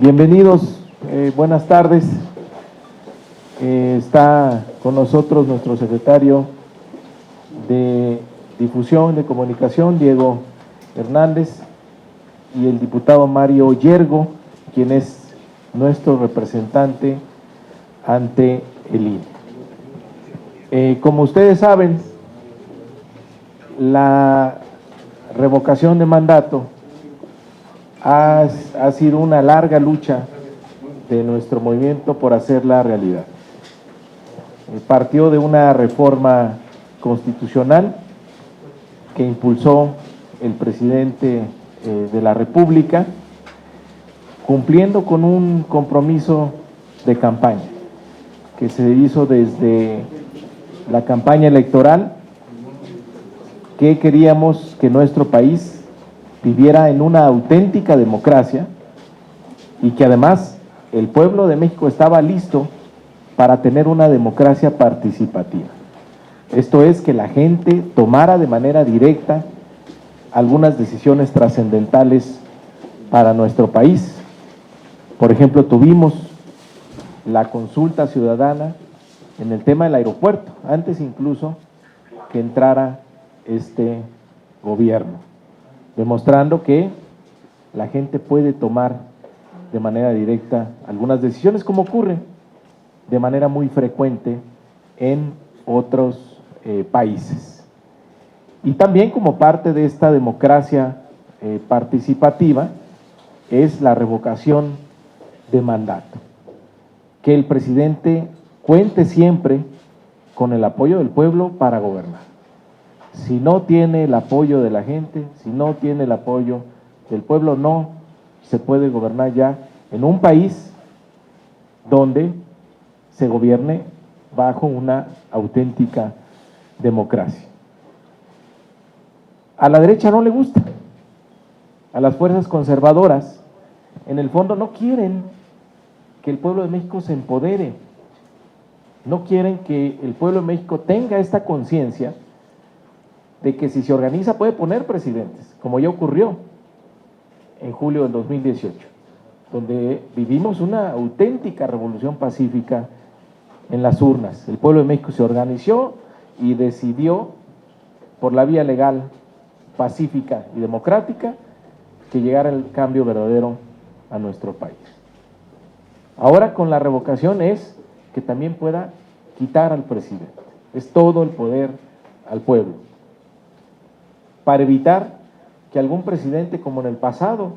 Bienvenidos, buenas tardes. Está con nosotros nuestro secretario de Difusión de Comunicación, Diego Hernández, y el diputado Mario Yergo, quien es nuestro representante ante el INE. Como ustedes saben, la revocación de mandato ha sido una larga lucha de nuestro movimiento por hacerla realidad. Partió de una reforma constitucional que impulsó el presidente de la República, cumpliendo con un compromiso de campaña que se hizo desde la campaña electoral, que queríamos que nuestro país viviera en una auténtica democracia y que además el pueblo de México estaba listo para tener una democracia participativa. Esto es, que la gente tomara de manera directa algunas decisiones trascendentales para nuestro país. Por ejemplo, tuvimos la consulta ciudadana en el tema del aeropuerto, antes incluso que entrara este gobierno, demostrando que la gente puede tomar de manera directa algunas decisiones, como ocurre de manera muy frecuente en otros países. Y también, como parte de esta democracia participativa, es la revocación de mandato, que el presidente cuente siempre con el apoyo del pueblo para gobernar. Si no tiene el apoyo de la gente, si no tiene el apoyo del pueblo, no se puede gobernar ya en un país donde se gobierne bajo una auténtica democracia. A la derecha no le gusta, a las fuerzas conservadoras, en el fondo no quieren que el pueblo de México se empodere, no quieren que el pueblo de México tenga esta conciencia de que si se organiza puede poner presidentes, como ya ocurrió en julio del 2018, donde vivimos una auténtica revolución pacífica en las urnas. El pueblo de México se organizó y decidió, por la vía legal, pacífica y democrática, que llegara el cambio verdadero a nuestro país. Ahora, con la revocación, es que también pueda quitar al presidente. Es todo el poder al pueblo, para evitar que algún presidente, como en el pasado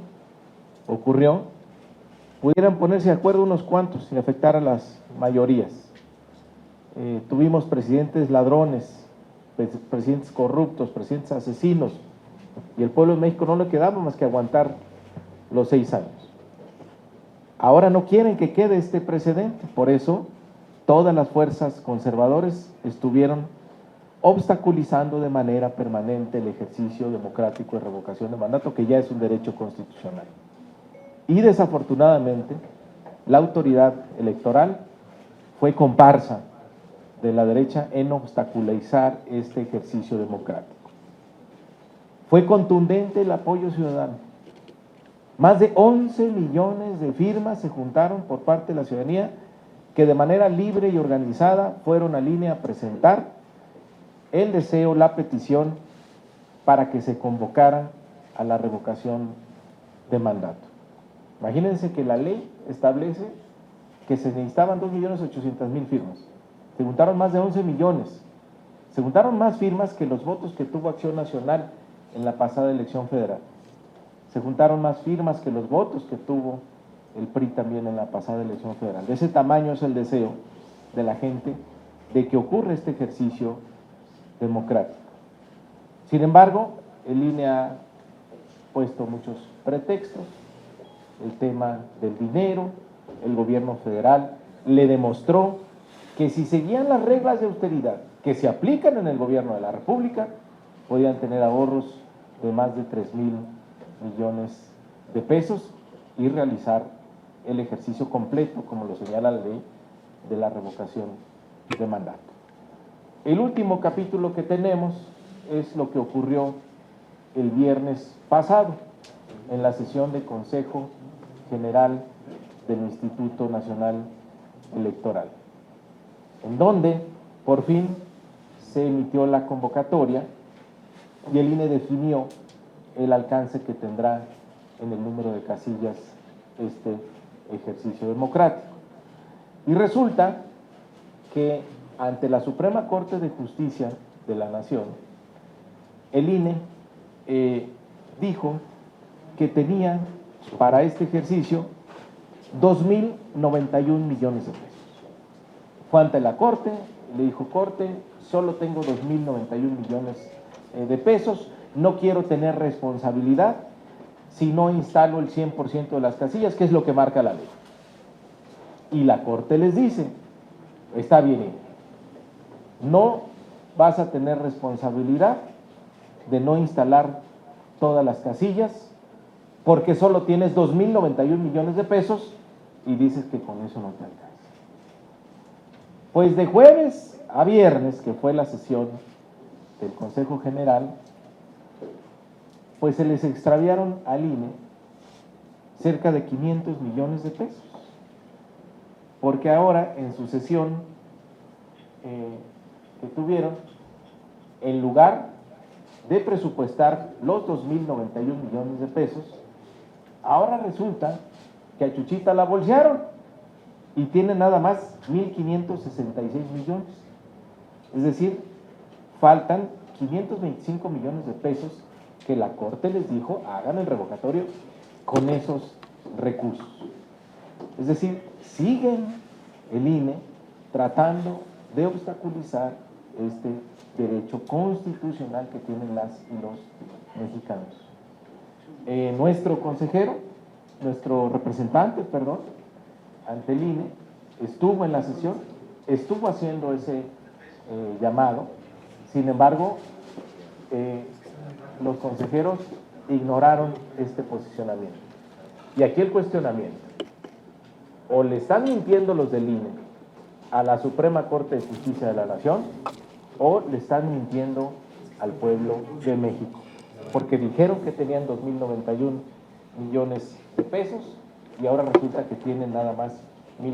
ocurrió, pudieran ponerse de acuerdo unos cuantos sin afectar a las mayorías. Tuvimos presidentes ladrones, presidentes corruptos, presidentes asesinos, y el pueblo de México no le quedaba más que aguantar los 6 años. Ahora no quieren que quede este precedente, por eso todas las fuerzas conservadoras estuvieron obstaculizando de manera permanente el ejercicio democrático de revocación de mandato, que ya es un derecho constitucional. Y desafortunadamente, la autoridad electoral fue comparsa de la derecha en obstaculizar este ejercicio democrático. Fue contundente el apoyo ciudadano. Más de 11 millones de firmas se juntaron por parte de la ciudadanía, que de manera libre y organizada fueron al INE a presentar el deseo, la petición para que se convocara a la revocación de mandato. Imagínense que la ley establece que se necesitaban 2.800.000 firmas. Se juntaron más de 11 millones. Se juntaron más firmas que los votos que tuvo Acción Nacional en la pasada elección federal. Se juntaron más firmas que los votos que tuvo el PRI también en la pasada elección federal. De ese tamaño es el deseo de la gente de que ocurra este ejercicio democrático. Sin embargo, el INE ha puesto muchos pretextos, el tema del dinero. El gobierno federal le demostró que si seguían las reglas de austeridad que se aplican en el gobierno de la República, podían tener ahorros de más de 3,000 millones de pesos y realizar el ejercicio completo, como lo señala la ley, de la revocación de mandato. El último capítulo que tenemos es lo que ocurrió el viernes pasado en la sesión del Consejo General del Instituto Nacional Electoral, en donde por fin se emitió la convocatoria y el INE definió el alcance que tendrá en el número de casillas este ejercicio democrático. Y resulta que ante la Suprema Corte de Justicia de la Nación, el INE dijo que tenía para este ejercicio 2.091 millones de pesos. Fue ante la Corte, le dijo: Corte, solo tengo 2.091 millones de pesos, no quiero tener responsabilidad si no instalo el 100% de las casillas, que es lo que marca la ley. Y la Corte les dice: está bien, no vas a tener responsabilidad de no instalar todas las casillas porque solo tienes 2.091 millones de pesos y dices que con eso no te alcanza. Pues de jueves a viernes, que fue la sesión del Consejo General, pues se les extraviaron al INE cerca de 500 millones de pesos, porque ahora en su sesión que tuvieron, en lugar de presupuestar los 2.091 millones de pesos, ahora resulta que a Chuchita la bolsearon y tiene nada más 1.566 millones. Es decir, faltan 525 millones de pesos que la Corte les dijo: hagan el revocatorio con esos recursos. Es decir, siguen el INE tratando de obstaculizar este derecho constitucional que tienen las y los mexicanos. Nuestro consejero, nuestro representante, perdón, ante el INE, estuvo en la sesión, estuvo haciendo ese llamado. Sin embargo, los consejeros ignoraron este posicionamiento. Y aquí el cuestionamiento: o le están mintiendo los del INE a la Suprema Corte de Justicia de la Nación, o le están mintiendo al pueblo de México, porque dijeron que tenían 2.091 millones de pesos y ahora resulta que tienen nada más 1.566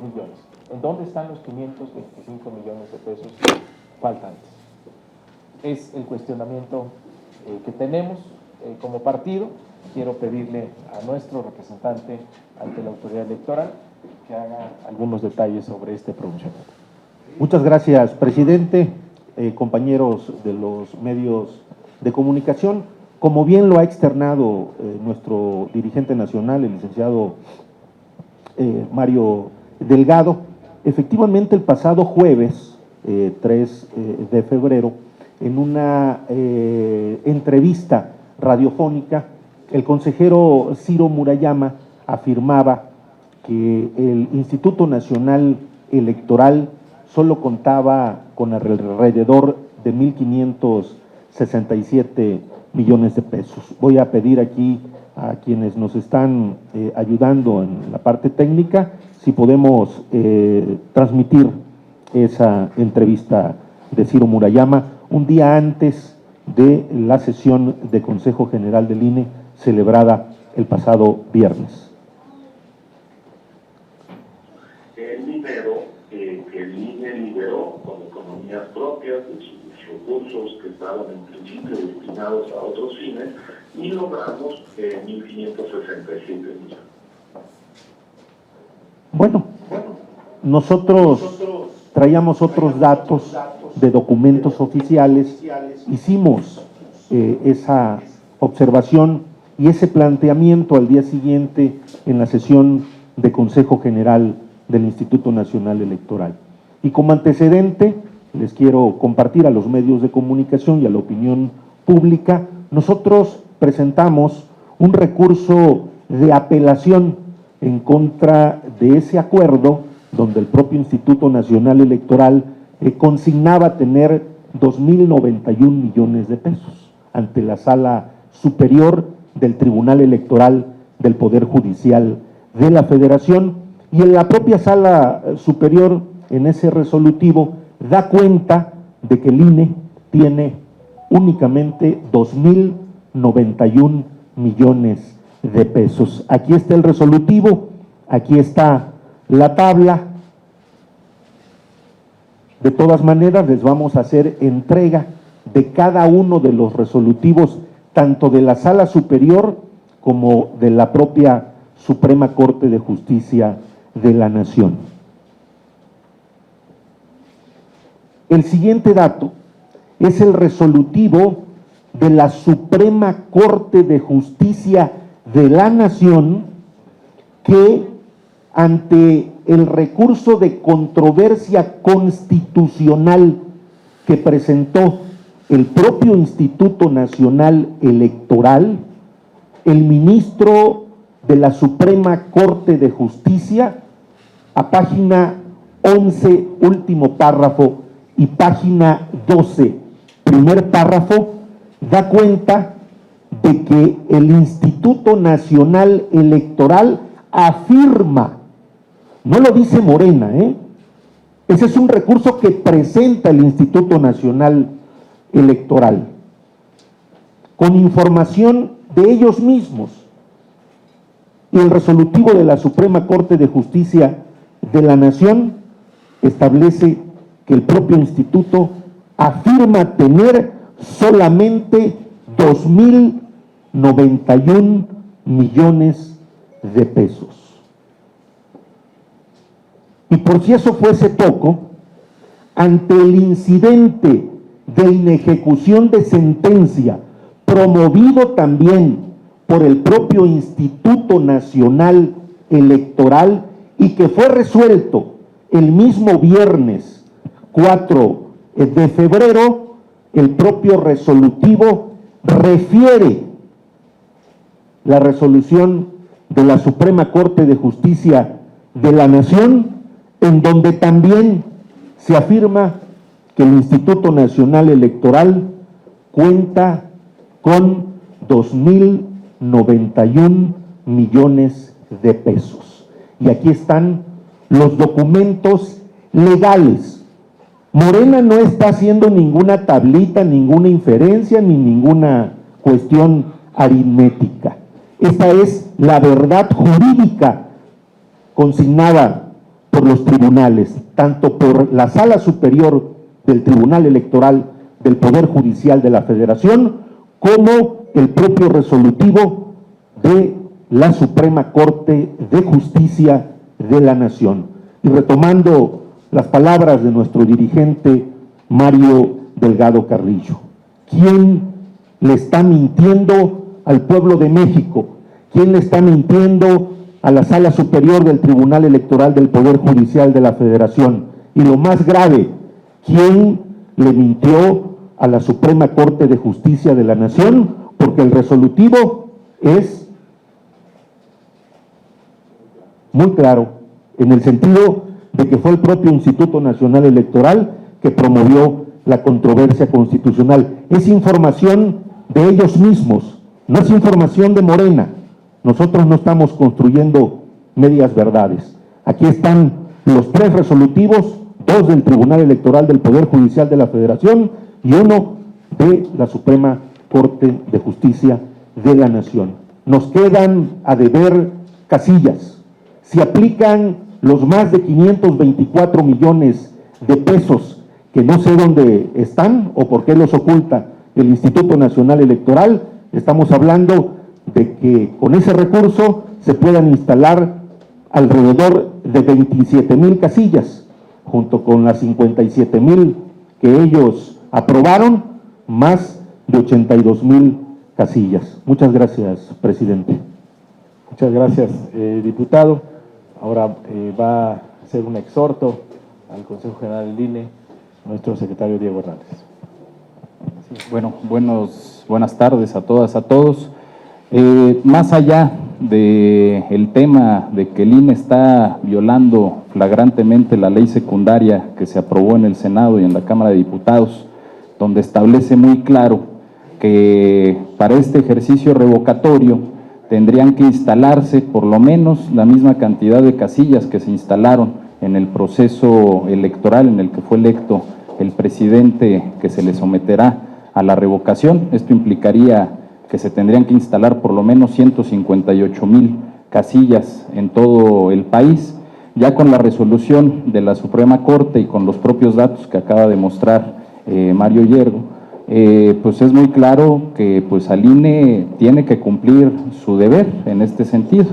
millones. ¿En dónde están los 525 millones de pesos faltantes? Es el cuestionamiento que tenemos como partido. Quiero pedirle a nuestro representante ante la autoridad electoral que haga algunos detalles sobre este pronunciamiento. Muchas gracias, presidente, compañeros de los medios de comunicación. Como bien lo ha externado nuestro dirigente nacional, el licenciado Mario Delgado, efectivamente el pasado jueves 3 de febrero, en una entrevista radiofónica, el consejero Ciro Murayama afirmaba que el Instituto Nacional Electoral solo contaba con alrededor de 1.567 millones de pesos. Voy a pedir aquí a quienes nos están ayudando en la parte técnica si podemos transmitir esa entrevista de Ciro Murayama un día antes de la sesión de Consejo General del INE celebrada el pasado viernes. El dinero que el INE liberó con economías propias de sus recursos que estaban en principio destinados a otros fines, y logramos 1.567 millones. Bueno, nosotros traíamos otros datos de documentos oficiales, hicimos esa observación y ese planteamiento al día siguiente en la sesión de Consejo General del Instituto Nacional Electoral. Y como antecedente, les quiero compartir a los medios de comunicación y a la opinión pública, nosotros presentamos un recurso de apelación en contra de ese acuerdo donde el propio Instituto Nacional Electoral consignaba tener 2.091 millones de pesos ante la Sala Superior del Tribunal Electoral del Poder Judicial de la Federación, y en la propia Sala Superior, en ese resolutivo, da cuenta de que el INE tiene únicamente 2.091 millones de pesos. Aquí está el resolutivo, aquí está la tabla. De todas maneras, les vamos a hacer entrega de cada uno de los resolutivos, tanto de la Sala Superior como de la propia Suprema Corte de Justicia de la Nación. El siguiente dato es el resolutivo de la Suprema Corte de Justicia de la Nación, que ante el recurso de controversia constitucional que presentó el propio Instituto Nacional Electoral, el ministro de la Suprema Corte de Justicia, a página 11, último párrafo, y página 12, primer párrafo, da cuenta de que el Instituto Nacional Electoral afirma, no lo dice Morena, ese es un recurso que presenta el Instituto Nacional Electoral, con información de ellos mismos, y el resolutivo de la Suprema Corte de Justicia de la Nación establece que el propio instituto afirma tener solamente 2,091 millones de pesos. Y por si eso fuese poco, ante el incidente de inejecución de sentencia promovido también por el propio Instituto Nacional Electoral y que fue resuelto el mismo viernes 4 de febrero, el propio resolutivo refiere la resolución de la Suprema Corte de Justicia de la Nación, en donde también se afirma que el Instituto Nacional Electoral cuenta con 2,091 millones de pesos. Y aquí están los documentos legales. Morena no está haciendo ninguna tablita, ninguna inferencia, ni ninguna cuestión aritmética. Esta es la verdad jurídica consignada por los tribunales, tanto por la Sala Superior del Tribunal Electoral del Poder Judicial de la Federación, como el propio resolutivo de la Suprema Corte de Justicia de la Nación. Y retomando las palabras de nuestro dirigente Mario Delgado Carrillo, ¿quién le está mintiendo al pueblo de México? ¿Quién le está mintiendo a la Sala Superior del Tribunal Electoral del Poder Judicial de la Federación? Y lo más grave, ¿quién le mintió a la Suprema Corte de Justicia de la Nación? Porque el resolutivo es muy claro, en el sentido de que fue el propio Instituto Nacional Electoral que promovió la controversia constitucional. Es información de ellos mismos, no es información de Morena. Nosotros no estamos construyendo medias verdades. Aquí están los 3 resolutivos, 2 del Tribunal Electoral del Poder Judicial de la Federación y 1 de la Suprema Corte de Justicia de la Nación. Nos quedan a deber casillas. Si aplican los más de 524 millones de pesos, que no sé dónde están o por qué los oculta el Instituto Nacional Electoral, estamos hablando de que con ese recurso se puedan instalar alrededor de 27,000 casillas, junto con las 57,000 que ellos aprobaron, más de 82,000 casillas. Muchas gracias, presidente. Muchas gracias, diputado. Ahora va a hacer un exhorto al Consejo General del INE, nuestro secretario Diego Hernández. Sí, bueno, buenas tardes a todas, a todos. Más allá del tema de que el INE está violando flagrantemente la ley secundaria que se aprobó en el Senado y en la Cámara de Diputados, donde establece muy claro que para este ejercicio revocatorio tendrían que instalarse por lo menos la misma cantidad de casillas que se instalaron en el proceso electoral en el que fue electo el presidente que se le someterá a la revocación. Esto implicaría que se tendrían que instalar por lo menos 158,000 casillas en todo el país. Ya con la resolución de la Suprema Corte y con los propios datos que acaba de mostrar Mario Yergo, pues es muy claro que pues al INE tiene que cumplir su deber en este sentido.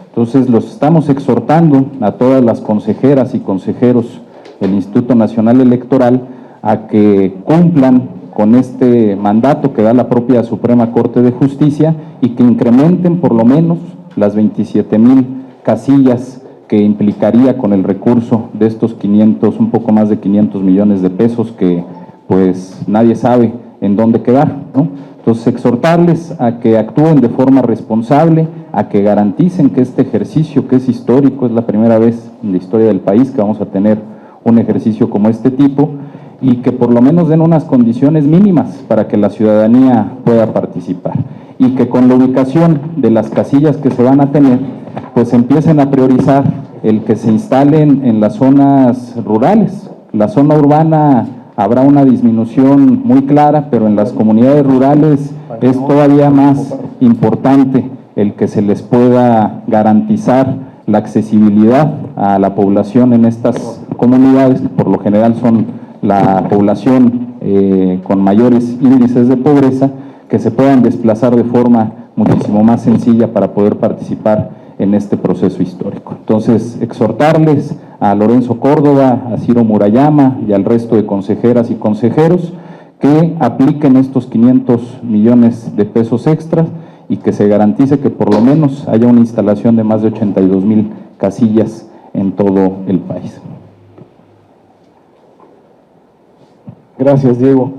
Entonces los estamos exhortando a todas las consejeras y consejeros del Instituto Nacional Electoral a que cumplan con este mandato que da la propia Suprema Corte de Justicia y que incrementen por lo menos las 27,000 casillas que implicaría con el recurso de estos 500, un poco más de 500 millones de pesos que pues nadie sabe en dónde quedar, ¿no? Entonces, exhortarles a que actúen de forma responsable, a que garanticen que este ejercicio, que es histórico, es la primera vez en la historia del país que vamos a tener un ejercicio como este tipo, y que por lo menos den unas condiciones mínimas para que la ciudadanía pueda participar. Y que con la ubicación de las casillas que se van a tener, pues empiecen a priorizar el que se instalen en las zonas rurales. La zona urbana habrá una disminución muy clara, pero en las comunidades rurales es todavía más importante el que se les pueda garantizar la accesibilidad a la población en estas comunidades, que por lo general son la población con mayores índices de pobreza, que se puedan desplazar de forma muchísimo más sencilla para poder participar en este proceso histórico. Entonces, exhortarles a Lorenzo Córdoba, a Ciro Murayama y al resto de consejeras y consejeros que apliquen estos 500 millones de pesos extras y que se garantice que por lo menos haya una instalación de más de 82,000 casillas en todo el país. Gracias, Diego.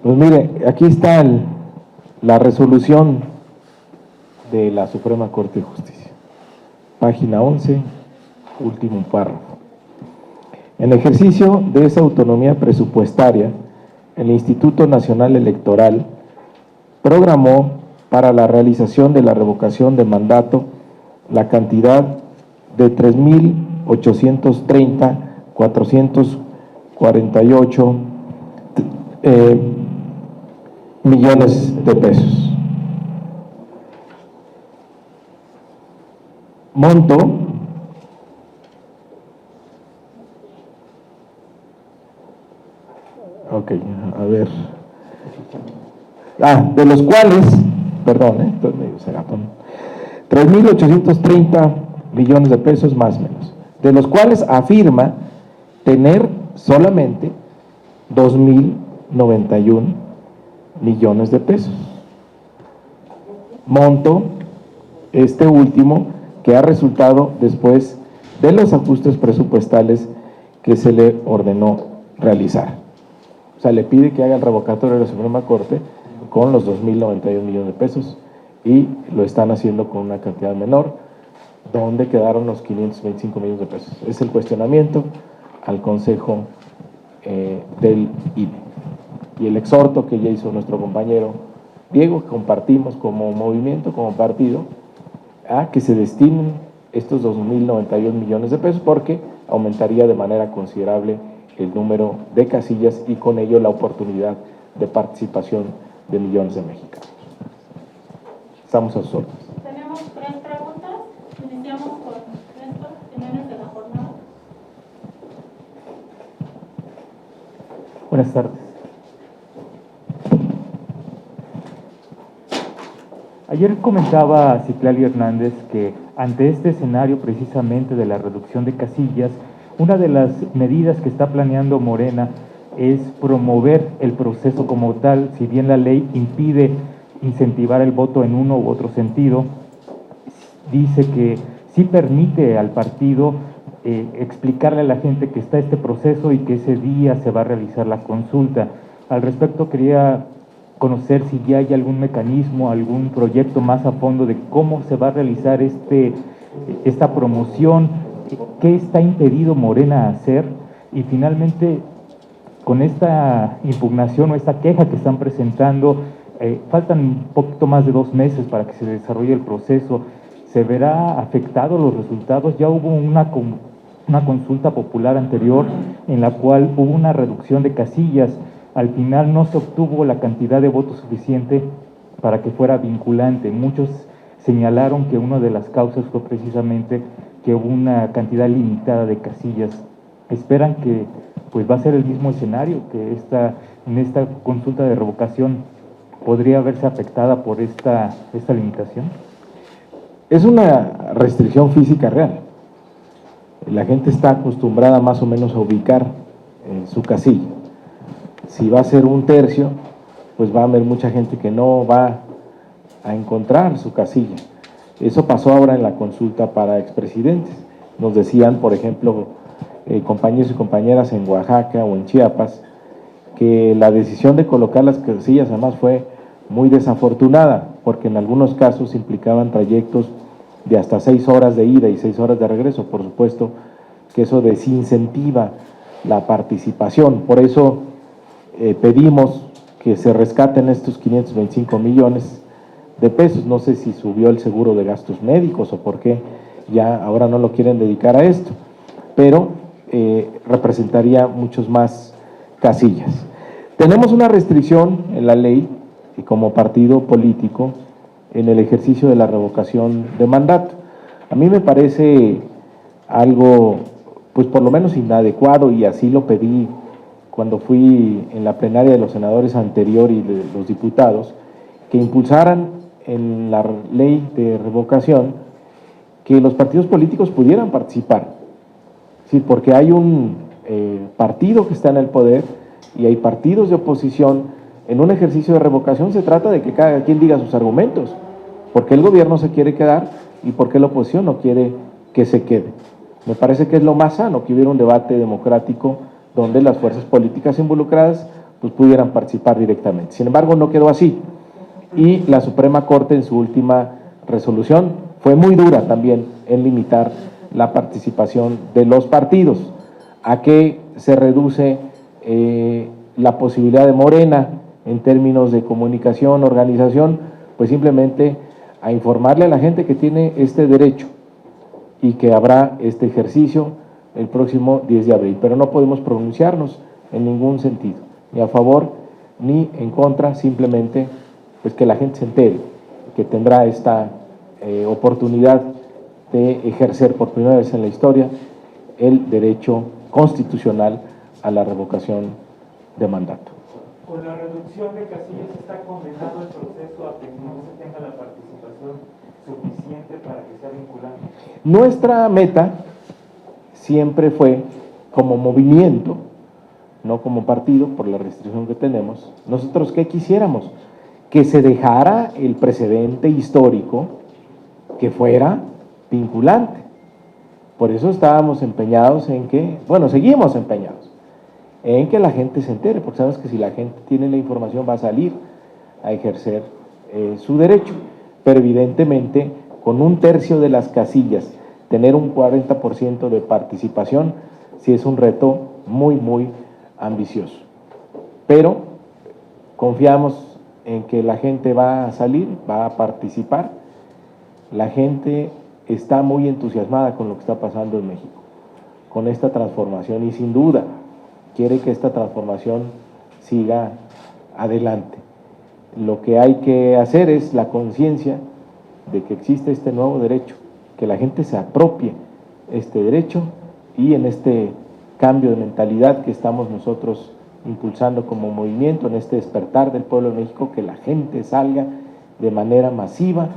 Pues mire, aquí está la resolución de la Suprema Corte de Justicia. Página 11, último párrafo. En ejercicio de esa autonomía presupuestaria, el Instituto Nacional Electoral programó para la realización de la revocación de mandato la cantidad de 3,830,448 millones de pesos. Monto a ver, de los cuales, perdón, entonces medio cegatón, 3,830 millones de pesos más o menos, de los cuales afirma tener solamente 2,091 millones de pesos. Monto, este último, que ha resultado después de los ajustes presupuestales que se le ordenó realizar. O sea, le pide que haga el revocatorio de la Suprema Corte con los 2,091 millones de pesos y lo están haciendo con una cantidad menor, donde quedaron los 525 millones de pesos. Es el cuestionamiento al Consejo del INE. Y el exhorto que ya hizo nuestro compañero Diego, que compartimos como movimiento, como partido, a que se destinen estos 2,091 millones de pesos, porque aumentaría de manera considerable el número de casillas y con ello la oportunidad de participación de millones de mexicanos. Estamos a sus órdenes. Tenemos 3 preguntas. Iniciamos con Néstor Jiménez de la jornada. Buenas tardes. Ayer comentaba Citlali Hernández que ante este escenario precisamente de la reducción de casillas, una de las medidas que está planeando Morena es promover el proceso como tal. Si bien la ley impide incentivar el voto en uno u otro sentido, dice que sí permite al partido explicarle a la gente que está este proceso y que ese día se va a realizar la consulta. Al respecto quería conocer si ya hay algún mecanismo, algún proyecto más a fondo de cómo se va a realizar esta promoción, qué está impedido Morena hacer, y finalmente con esta impugnación o esta queja que están presentando, faltan un poquito más de 2 meses para que se desarrolle el proceso. ¿Se verá afectado los resultados? Ya hubo una consulta popular anterior en la cual hubo una reducción de casillas. Al final no se obtuvo la cantidad de votos suficiente para que fuera vinculante. Muchos señalaron que una de las causas fue precisamente que hubo una cantidad limitada de casillas. ¿Esperan que pues va a ser el mismo escenario, que en esta consulta de revocación podría verse afectada por esta limitación? Es una restricción física real. La gente está acostumbrada más o menos a ubicar su casilla. Si va a ser un tercio, pues va a haber mucha gente que no va a encontrar su casilla. Eso pasó ahora en la consulta para expresidentes. Nos decían, por ejemplo, compañeros y compañeras en Oaxaca o en Chiapas, que la decisión de colocar las casillas además fue muy desafortunada, porque en algunos casos implicaban trayectos de hasta 6 horas de ida y 6 horas de regreso. Por supuesto que eso desincentiva la participación. Por eso pedimos que se rescaten estos 525 millones de pesos. No sé si subió el seguro de gastos médicos o por qué ya ahora no lo quieren dedicar a esto, pero representaría muchos más casillas. Tenemos una restricción en la ley y como partido político en el ejercicio de la revocación de mandato. A mí me parece algo, pues por lo menos inadecuado, y así lo pedí cuando fui en la plenaria de los senadores anterior y de los diputados, que impulsaran en la ley de revocación que los partidos políticos pudieran participar. Sí, porque hay un partido que está en el poder y hay partidos de oposición. En un ejercicio de revocación se trata de que cada quien diga sus argumentos, por qué el gobierno se quiere quedar y por qué la oposición no quiere que se quede. Me parece que es lo más sano que hubiera un debate democrático donde las fuerzas políticas involucradas pues pudieran participar directamente. Sin embargo, no quedó así. Y la Suprema Corte en su última resolución fue muy dura también en limitar la participación de los partidos. ¿A qué se reduce la posibilidad de Morena en términos de comunicación, organización? Pues simplemente a informarle a la gente que tiene este derecho y que habrá este ejercicio el próximo 10 de abril. Pero no podemos pronunciarnos en ningún sentido, ni a favor ni en contra, simplemente pues que la gente se entere que tendrá esta oportunidad de ejercer por primera vez en la historia el derecho constitucional a la revocación de mandato. Con la reducción de casillas está condenado el proceso a que no se tenga la participación suficiente para que sea vinculante. Nuestra meta siempre fue, como movimiento, no como partido, por la restricción que tenemos, nosotros ¿qué quisiéramos? Que se dejara el precedente histórico que fuera vinculante. Por eso estábamos empeñados en que, bueno, seguimos empeñados en que la gente se entere, porque sabes que si la gente tiene la información va a salir a ejercer su derecho, pero evidentemente con un tercio de las casillas, tener un 40% de participación, sí es un reto muy, muy ambicioso. Pero confiamos en que la gente va a salir, va a participar. La gente está muy entusiasmada con lo que está pasando en México, con esta transformación, y sin duda quiere que esta transformación siga adelante. Lo que hay que hacer es la conciencia de que existe este nuevo derecho, que la gente se apropie este derecho, y en este cambio de mentalidad que estamos nosotros impulsando como movimiento, en este despertar del pueblo de México, que la gente salga de manera masiva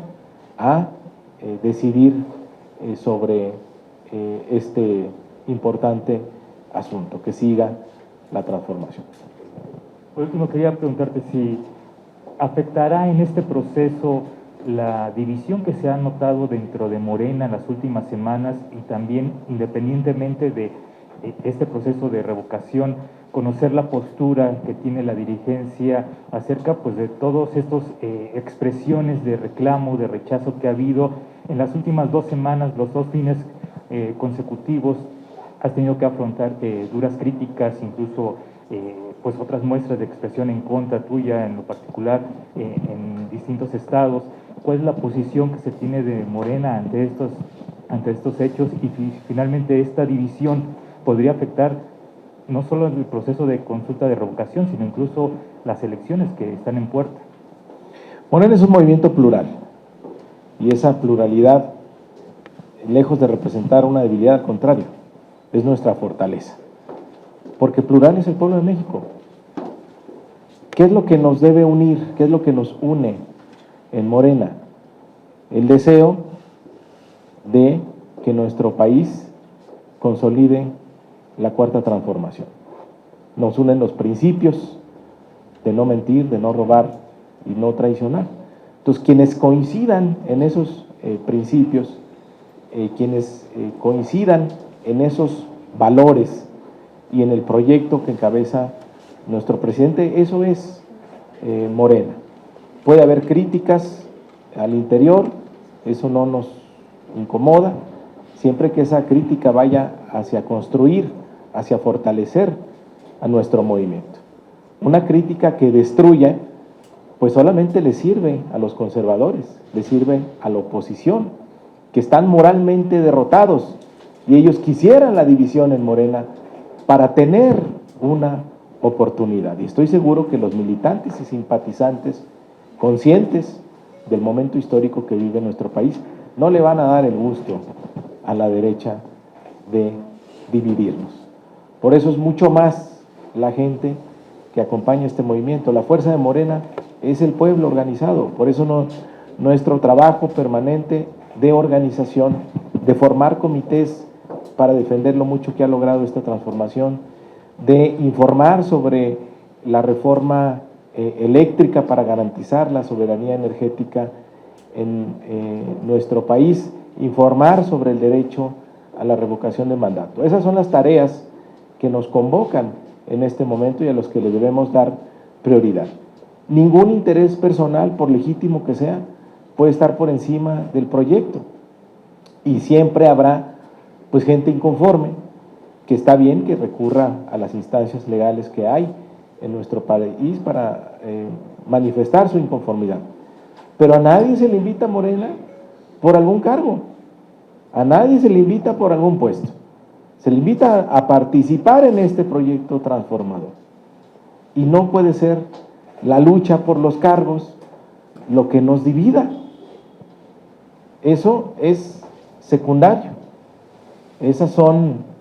a decidir sobre este importante asunto, que siga la transformación. Por último, quería preguntarte si afectará en este proceso la división que se ha notado dentro de Morena en las últimas semanas, y también, independientemente de este proceso de revocación, conocer la postura que tiene la dirigencia acerca pues de todos estos expresiones de reclamo, de rechazo que ha habido en las últimas 2 semanas, los 2 fines consecutivos. Has tenido que afrontar duras críticas, incluso pues otras muestras de expresión en contra tuya en lo particular en distintos estados. ¿Cuál es la posición que se tiene de Morena ante estos hechos? Y finalmente esta división podría afectar no solo el proceso de consulta de revocación, sino incluso las elecciones que están en puerta. Morena es un movimiento plural y esa pluralidad, lejos de representar una debilidad, al contrario, es nuestra fortaleza. Porque plural es el pueblo de México. ¿Qué es lo que nos debe unir? ¿Qué es lo que nos une en Morena? El deseo de que nuestro país consolide la cuarta transformación. Nos unen los principios de no mentir, de no robar y no traicionar. Entonces, quienes coincidan en esos principios, quienes coincidan en esos valores y en el proyecto que encabeza nuestro presidente, eso es Morena. Puede haber críticas al interior, eso no nos incomoda, siempre que esa crítica vaya hacia construir, hacia fortalecer a nuestro movimiento. Una crítica que destruya, pues solamente le sirve a los conservadores, le sirve a la oposición, que están moralmente derrotados y ellos quisieran la división en Morena para tener una oportunidad. Y estoy seguro que los militantes y simpatizantes conscientes del momento histórico que vive nuestro país no le van a dar el gusto a la derecha de dividirnos. Por eso es mucho más la gente que acompaña este movimiento. La fuerza de Morena es el pueblo organizado, por eso nuestro trabajo permanente de organización, de formar comités para defender lo mucho que ha logrado esta transformación, de informar sobre la reforma eléctrica para garantizar la soberanía energética en nuestro país, informar sobre el derecho a la revocación de mandato. Esas son las tareas que nos convocan en este momento y a los que le debemos dar prioridad. Ningún interés personal, por legítimo que sea, puede estar por encima del proyecto. Y siempre habrá pues gente inconforme, que está bien que recurra a las instancias legales que hay en nuestro país para manifestar su inconformidad. Pero a nadie se le invita a Morena por algún cargo, a nadie se le invita por algún puesto, se le invita a participar en este proyecto transformador. Y no puede ser la lucha por los cargos lo que nos divida. Eso es secundario. Esas son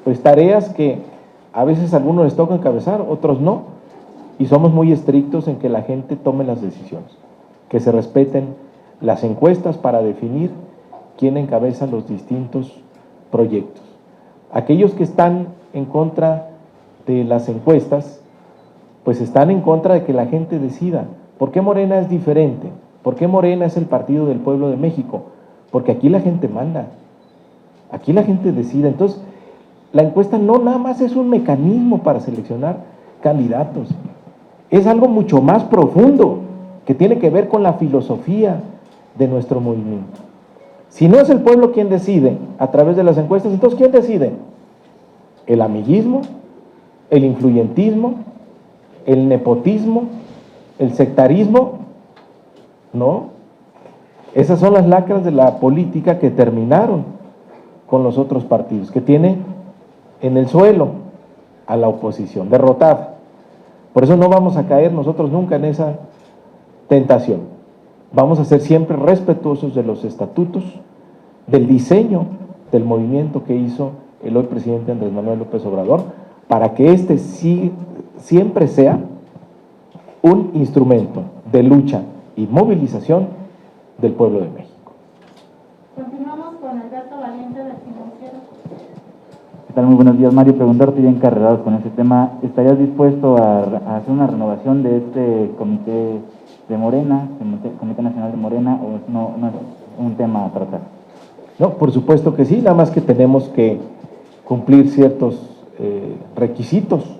pues tareas que a veces a algunos les toca encabezar, otros no, y somos muy estrictos en que la gente tome las decisiones, que se respeten las encuestas para definir quién encabeza los distintos proyectos. Aquellos que están en contra de las encuestas, pues están en contra de que la gente decida. ¿Por qué Morena es diferente? ¿Por qué Morena es el partido del pueblo de México? Porque aquí la gente manda, aquí la gente decide. Entonces, la encuesta no nada más es un mecanismo para seleccionar candidatos, es algo mucho más profundo que tiene que ver con la filosofía de nuestro movimiento. Si no es el pueblo quien decide a través de las encuestas, entonces ¿quién decide? ¿El amiguismo? ¿El influyentismo? ¿El nepotismo? ¿El sectarismo? No. Esas son las lacras de la política que terminaron con los otros partidos, que tiene en el suelo a la oposición, derrotada. Por eso no vamos a caer nosotros nunca en esa tentación. Vamos a ser siempre respetuosos de los estatutos, del diseño del movimiento que hizo el hoy presidente Andrés Manuel López Obrador, para que este sí, siempre sea un instrumento de lucha y movilización del pueblo de México. Continuamos con Alberto Valiente del Financiero. ¿Qué tal? Muy buenos días, Mario. Preguntarte ya encarregados con este tema, ¿estarías dispuesto a hacer una renovación de este comité de Morena, Comité Nacional de Morena, o no es un tema a tratar? No, por supuesto que sí, nada más que tenemos que cumplir ciertos requisitos.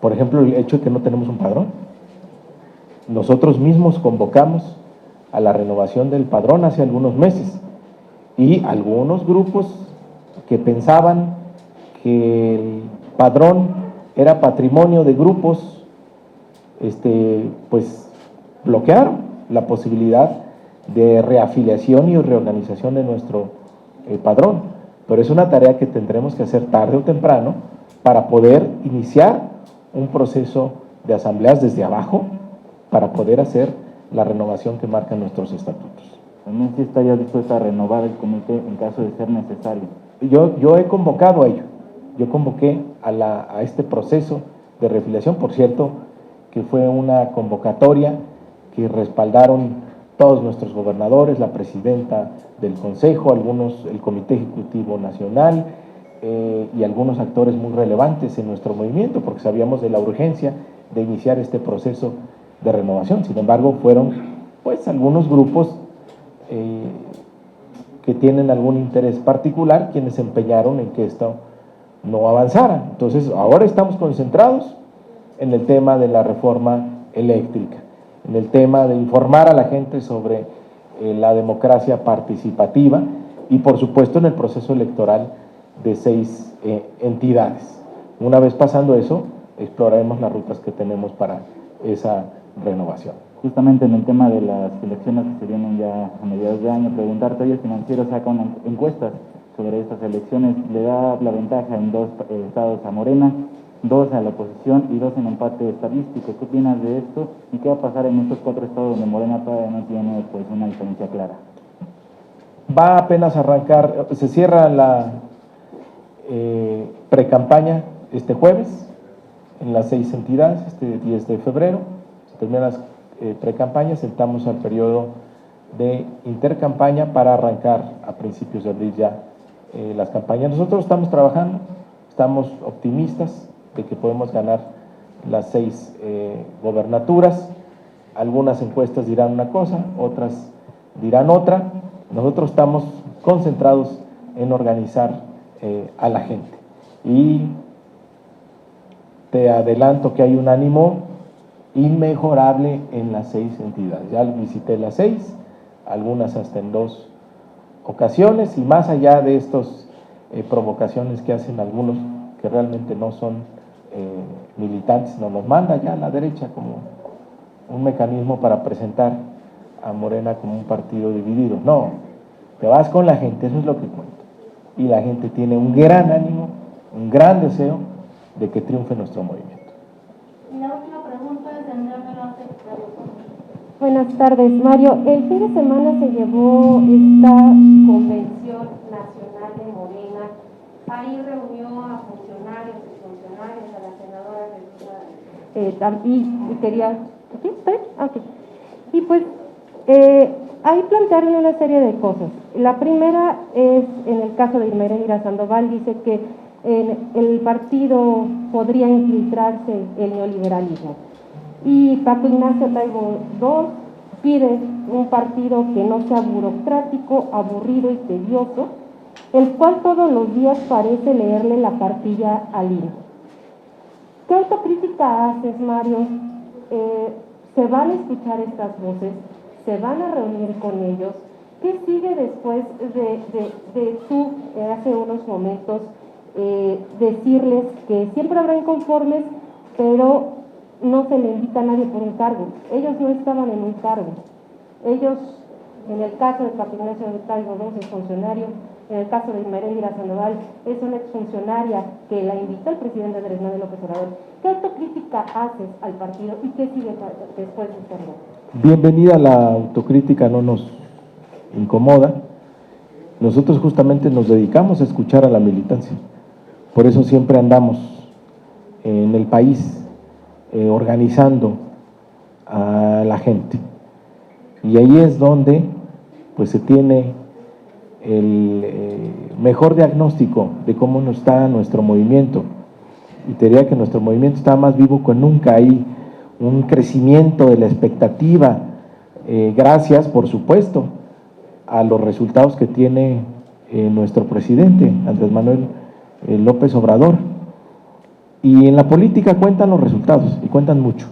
Por ejemplo, el hecho de que no tenemos un padrón. Nosotros mismos convocamos a la renovación del padrón hace algunos meses y algunos grupos que pensaban que el padrón era patrimonio de grupos, pues bloquearon la posibilidad de reafiliación y reorganización de nuestro padrón. Pero es una tarea que tendremos que hacer tarde o temprano para poder iniciar un proceso de asambleas desde abajo para poder hacer la renovación que marcan nuestros estatutos. También sí estaría dispuesta a renovar el comité en caso de ser necesario. Yo he convocado a ello, yo convoqué a este proceso de refiliación, por cierto, que fue una convocatoria que respaldaron todos nuestros gobernadores, la presidenta del Consejo, algunos, el Comité Ejecutivo Nacional y algunos actores muy relevantes en nuestro movimiento, porque sabíamos de la urgencia de iniciar este proceso de renovación. Sin embargo, fueron pues algunos grupos que tienen algún interés particular quienes se empeñaron en que esto no avanzara. Entonces, ahora estamos concentrados en el tema de la reforma eléctrica, en el tema de informar a la gente sobre la democracia participativa y, por supuesto, en el proceso electoral de 6 entidades. Una vez pasando eso, exploraremos las rutas que tenemos para esa renovación. Justamente en el tema de las elecciones que se vienen ya a mediados de año, preguntarte, hoy el Financiero saca unas encuestas sobre estas elecciones, le da la ventaja en 2 estados a Morena, 2 a la oposición y 2 en empate estadístico. ¿Qué opinas de esto y qué va a pasar en estos 4 estados donde Morena todavía no tiene pues una diferencia clara? Va apenas a arrancar, se cierra la precampaña este jueves en las 6 entidades, este 10 de febrero, se terminan las precampañas, entramos al periodo de intercampaña para arrancar a principios de abril ya las campañas. Nosotros estamos trabajando, estamos optimistas de que podemos ganar las 6 gobernaturas. Algunas encuestas dirán una cosa, otras dirán otra. Nosotros estamos concentrados en organizar a la gente y te adelanto que hay un ánimo inmejorable en las 6 entidades. Ya visité las 6, algunas hasta en 2 ocasiones, y más allá de estas provocaciones que hacen algunos que realmente no son militantes, nos los manda ya a la derecha como un mecanismo para presentar a Morena como un partido dividido. No, te vas con la gente, eso es lo que cuenta. Y la gente tiene un gran ánimo, un gran deseo de que triunfe nuestro movimiento. Y la última pregunta es de Andrea Velázquez. Buenas tardes, Mario. El fin de semana se llevó esta convención nacional de Morena. Ahí reunió a funcionarios y funcionarias, a la senadora y quería... ¿Aquí estoy? Okay. Y pues ahí plantearon una serie de cosas. La primera es, en el caso de Irmeréndira Sandoval, dice que en el partido podría infiltrarse el neoliberalismo. Y Paco Ignacio Taibo II pide un partido que no sea burocrático, aburrido y tedioso, el cual todos los días parece leerle la cartilla al INE. ¿Qué autocrítica haces, Mario? ¿Se van a escuchar estas voces? ¿Se van a reunir con ellos? ¿Qué sigue después de tú, hace unos momentos, decirles que siempre habrá inconformes, pero no se le invita a nadie por un cargo? Ellos no estaban en un cargo. Ellos, en el caso de Paco Ignacio Taibo II, es funcionario. En el caso de Irmeréndira Sandoval, es una exfuncionaria que la invitó el presidente Andrés Manuel López Obrador. ¿Qué autocrítica haces al partido y qué sigue después de hacerlo? Bienvenida, la autocrítica no nos incomoda. Nosotros justamente nos dedicamos a escuchar a la militancia. Por eso siempre andamos en el país organizando a la gente. Y ahí es donde pues se tiene el mejor diagnóstico de cómo no está nuestro movimiento. Y te diría que nuestro movimiento está más vivo que nunca. Hay un crecimiento de la expectativa, gracias, por supuesto, a los resultados que tiene nuestro presidente, Andrés Manuel López Obrador. Y en la política cuentan los resultados, y cuentan mucho.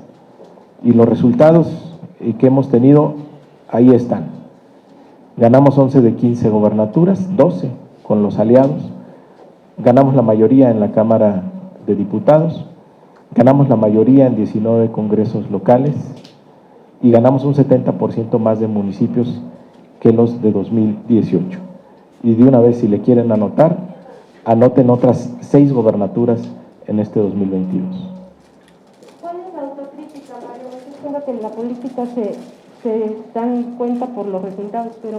Y los resultados que hemos tenido, ahí están. Ganamos 11 de 15 gobernaturas, 12 con los aliados. Ganamos la mayoría en la Cámara de Diputados. Ganamos la mayoría en 19 congresos locales. Y ganamos un 70% más de municipios que los de 2018. Y de una vez, si le quieren anotar, anoten otras 6 gobernaturas en este 2022. ¿Cuál es la autocrítica, Mario? diciendo que la política se dan cuenta por los resultados, pero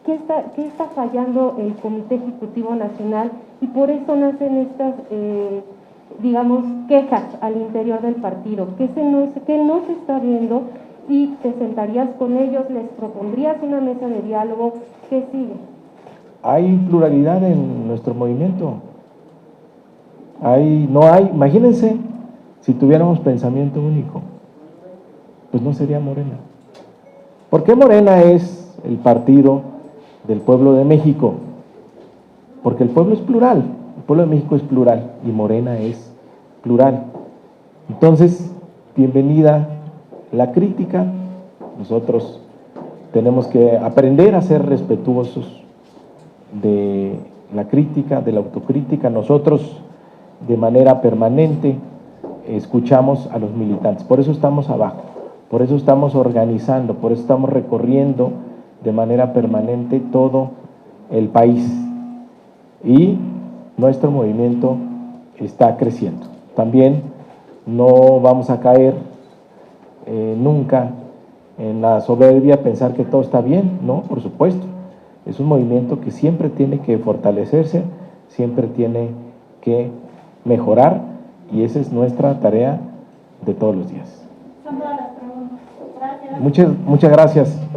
¿qué está fallando el Comité Ejecutivo Nacional? Y por eso nacen estas, digamos, quejas al interior del partido. ¿Qué no se está viendo? Y te sentarías con ellos, les propondrías una mesa de diálogo. ¿Qué sigue? Hay pluralidad en nuestro movimiento. Imagínense, si tuviéramos pensamiento único, pues no sería Morena. ¿Por qué Morena es el partido del pueblo de México? Porque el pueblo es plural, el pueblo de México es plural y Morena es plural. Entonces, bienvenida la crítica. Nosotros tenemos que aprender a ser respetuosos de la crítica, de la autocrítica. Nosotros de manera permanente escuchamos a los militantes, por eso estamos abajo, por eso estamos organizando, por eso estamos recorriendo de manera permanente todo el país y nuestro movimiento está creciendo. También no vamos a caer nunca en la soberbia, pensar que todo está bien, no, por supuesto. Es un movimiento que siempre tiene que fortalecerse, siempre tiene que mejorar y esa es nuestra tarea de todos los días. Son todas las preguntas. Gracias. Muchas gracias.